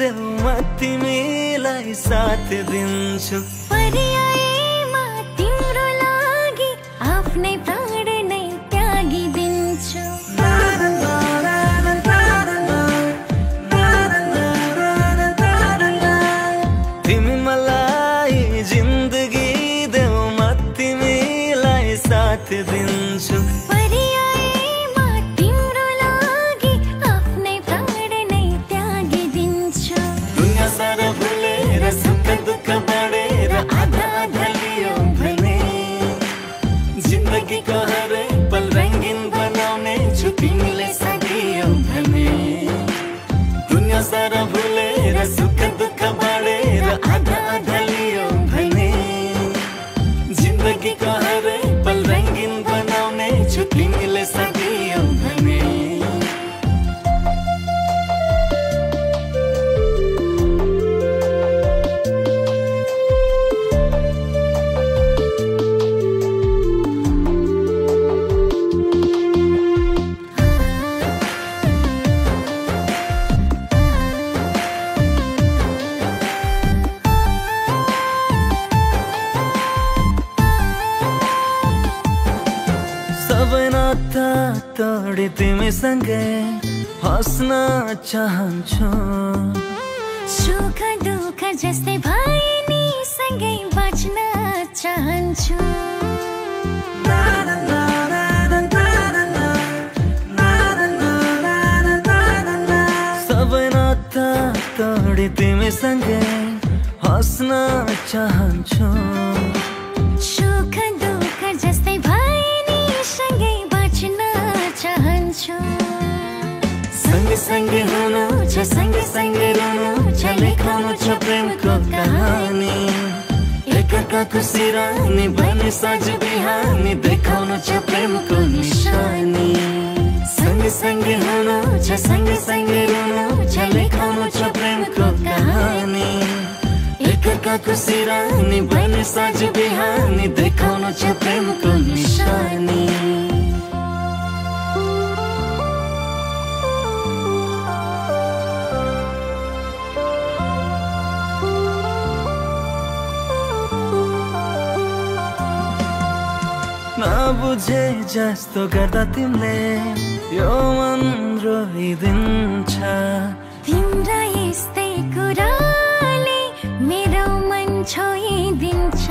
देऊ म तिमीलाई साथ दिन्छु। पर्यायमा तिम्रो लागि आफ्नै प्राण नै त्यागिदिन्छु। तिमी मलाई जिन्दगी देऊ म तिमीलाई साथ दिन्छु। पर्यायमा तिम्रो लागि आफ्नै प्राण नै त्यागिदिन्छु। दुनिया सारा भुलेर सुख दुःख बाँडेर आधा आधा लियो भने जिन्दगीको हरेक पल रङ्गीन बनाउने छु तिमीले सागियो भने। दुनिया सारा भुलेर सुख दुःख बाँडेर आधा आधा लियो भने जिन्दगीको हरेक पल रङ्गीन बनाउने छु तिमीले सागियो भने। सबै नाता तोडी तिमीसँगै हाँस्न चाहन्छु। सुख दुःख जस्तै भए नि सँगै बाँच्न चाहन्छु। सबै नाता तोडी तिमीसँगै हाँस्न चाहन्छु। सुख दुःख जस्तै भए नि सँगै बाँच्न चाहन्छु। सँगसँगै हुनु छ सँगसँगै रहनु छ लेखाउनु छ प्रेमको कहानी। एकअर्काको सिरानी बने साँझ बिहानी देखाउनु छ प्रेमको निशानी। सँगसँगै हुनु छ सँगसँगै रहनु छ लेखाउनु छ प्रेमको कहानी। एकअर्काको सिरानी बने साँझ बिहानी देखाउनु छ प्रेमको निशानी। नबुझे जस्तो गर्दा तिमीले यो मन रोइदिन्छ। तिम्रा यस्तै कुराले मेरो मन छोइदिन्छ।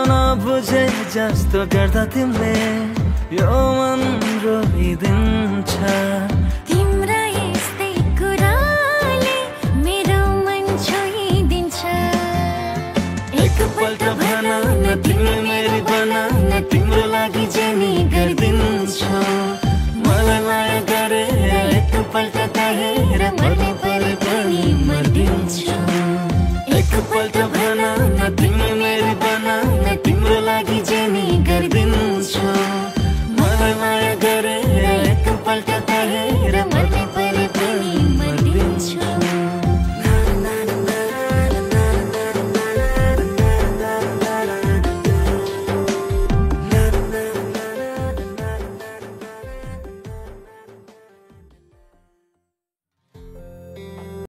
नबुझे जस्तो गर्दा तिमीले यो मन रोइदिन्छ।